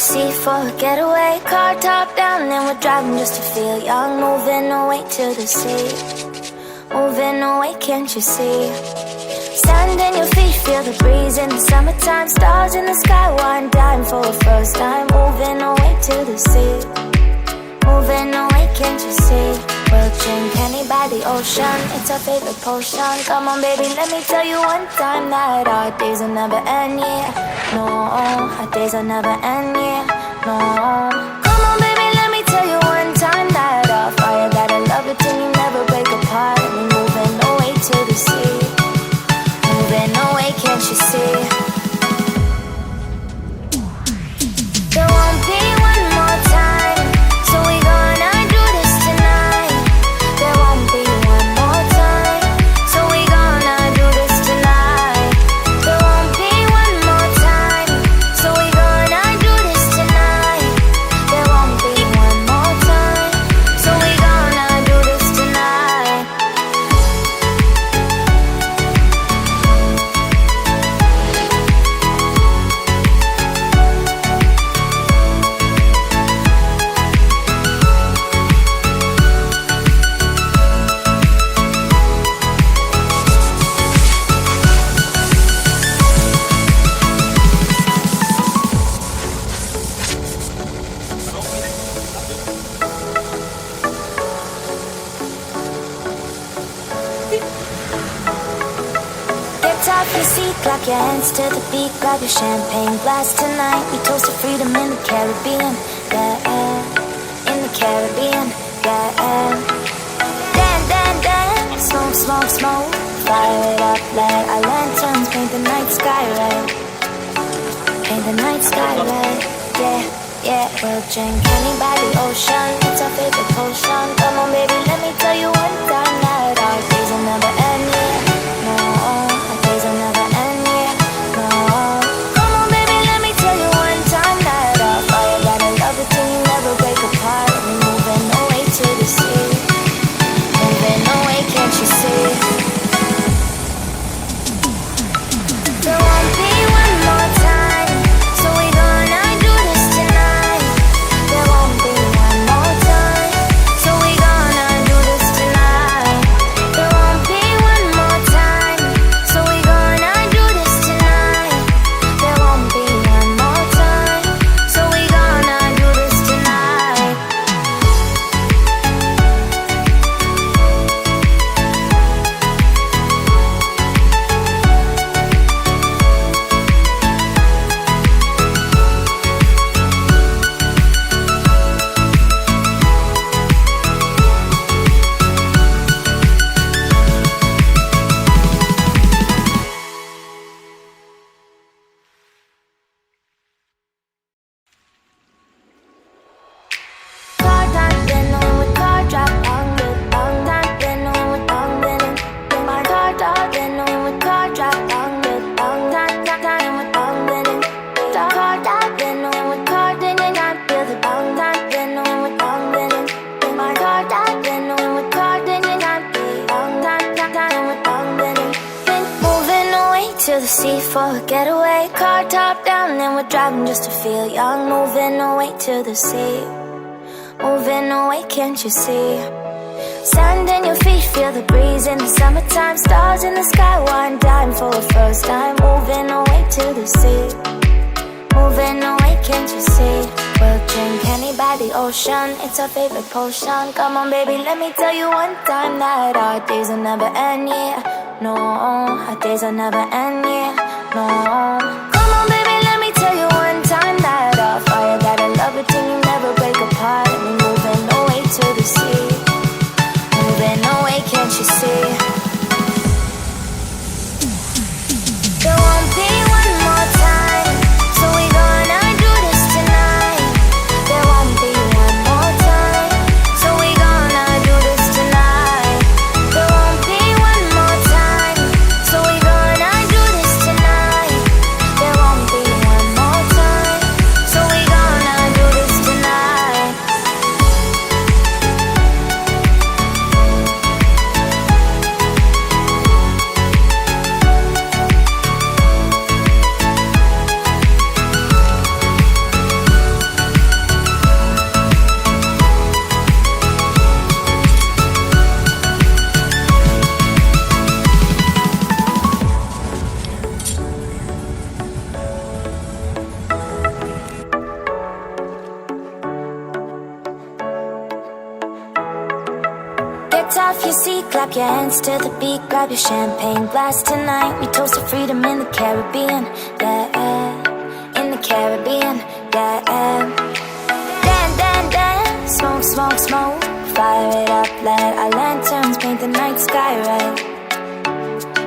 sea for a getaway. Car top down and we're driving just to feel young. Moving away to the sea, moving away, can't you see? Stand in your feet, feel the breeze in the summertime. Stars in the sky, one dime for a first time. Moving away to the sea, moving away, can't you see? We'll drink honey by the ocean, it's our favorite potion. Come on baby, let me tell you one time that our days will never end, yeah. No, our days will never end, yeah. No. Come on baby, let me tell you one time that our fire got a love it till you never break apart. And we're moving away to the sea, moving away, can't you see? There won't be one more time, so we gonna do this tonight. There won't be one more time, so we gonna do this tonight. There won't be one more time, so we gonna do this tonight. There won't be one more time, so we gonna do this tonight. Get off your seat, clap your hands to the beat, grab your champagne glass tonight. We toast to freedom in the Caribbean, yeah, in the Caribbean, yeah. Dan, dan, dan, smoke, smoke, smoke, fire it up, light our lanterns, paint the night sky red, paint the night sky red, yeah, yeah. We'll drink honey by the ocean, it's our favorite potion. Come on baby, let me tell you one time that our days will never end, yeah. No, our days will never end, yeah. No. Come on baby, let me tell you one time that our fire got a love it till you never break apart. And we're moving away to the sea, moving away, can't you see? There won't be one more time, so we gonna do this tonight. There won't be one more time, so we gonna do this tonight. There won't be one more time, so we gonna do this tonight. There won't be one more time, so we gonna do this tonight. Car top, then on with car drop, on with on top, then on with on with in my car top, then on with car drop, on with on top, then with on with in car top, then on with car, then you not feel the on top, then on with on with in my car top, then on with car, then you not be on top, then with on with in moving away to the sea for a getaway. Car top down and we're driving just to feel young. Moving away to the sea, moving away, can't you see? Stand in your feet, feel the breeze in the summertime. Stars in the sky, one dime for a first time. Moving away to the sea, moving away, can't you see? We'll drink honey by the ocean, it's our favorite potion. Come on baby, let me tell you one time that our days will never end, yeah. No, our days will never end, yeah. No. Come on baby, let me tell you one time that our fire got a love it till you never break apart. And we're moving away to the sea, moving away, can't you see? There won't be one more time, so we gonna do this tonight. There won't be one more time, so we gonna do this tonight. There won't be one more time, so we gonna do this tonight. seat, clap your hands to the beat, grab your champagne glass tonight. We toast to freedom in the Caribbean, yeah, in the Caribbean, yeah. Dance, dance, dance, smoke, smoke, smoke, fire it up, let our lanterns paint the night sky red,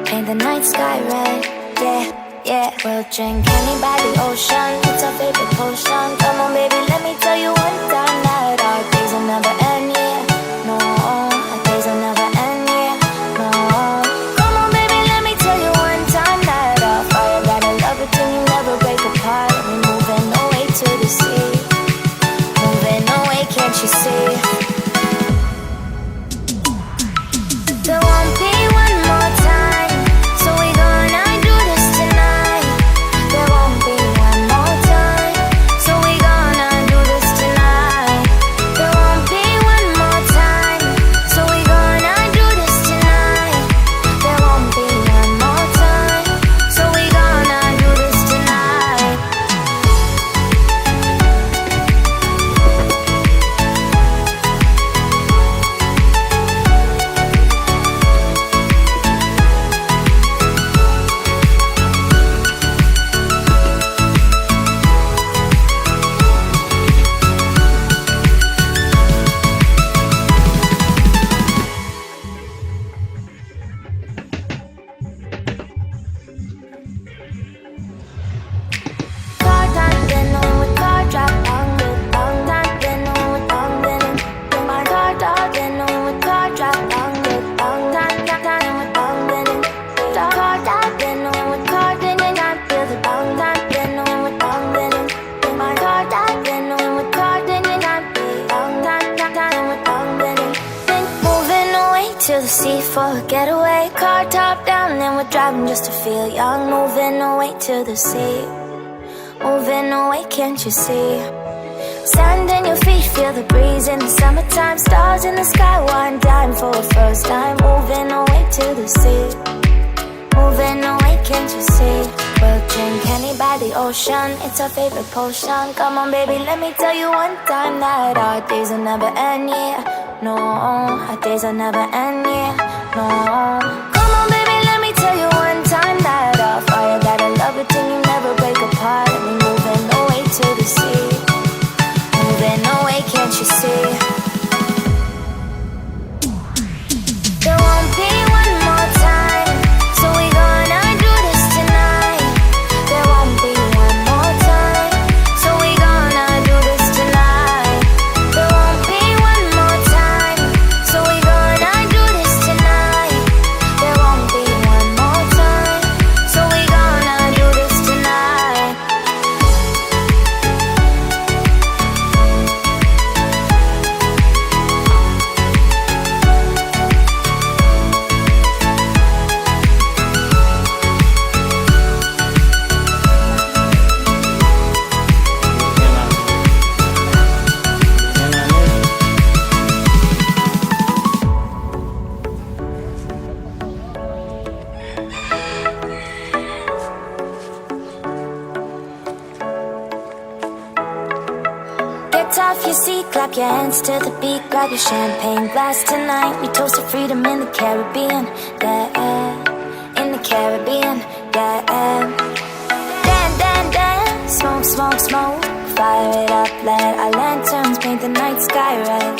paint the night sky red, yeah, yeah. We'll drink honey by the ocean, it's our favorite potion. Come on baby, let me tell you one time that our days will never end, yeah, no, our days will never end, yeah, no. Come on baby, let me tell you one time that our fire got a love it till you never break apart. We're moving away to the sea, moving away, can't you see? There won't be one more time, so we gonna do this tonight. There won't be one more time, so we gonna do this tonight. There won't be one more time, so we gonna do this tonight. There won't be one more time, so we gonna do this tonight. Car time, then on with car drop, long time, then on with long been in my car dog, then on with car drop, long time with long been in car dog, then on with car, then I feel the long time, then on with long been in my car dog, then on with car, then I feel long time with long been in. Then moving away to the sea for a getaway, car top down, then we're driving just to feel young, moving away to the sea. Moving away, can't you see? Sand in your feet, feel the breeze in the summertime. Stars in the sky, one time for a first time. Moving away to the sea. Moving away, can't you see? We'll drink honey by the ocean, it's our favorite potion. Come on baby, let me tell you one time that our days will never end, yeah. No, our days will never end, yeah. No. Come on baby, let me tell you one time that our fire got a love it till you never break apart. And we moving away to the sea, moving away, can't you see? There won't be one more time, so we gonna do this tonight. There won't be one more time, so we gonna do this tonight. There won't be one more time, so we gonna do this tonight. There won't be one more time, so we gonna do this tonight. Get off your seat, clap your hands to the beat, grab your champagne glass tonight. We toast to freedom in the Caribbean, yeah, in the Caribbean, yeah. Dance, dance, dance, smoke, smoke, smoke, fire it up, let our lanterns paint the night sky red,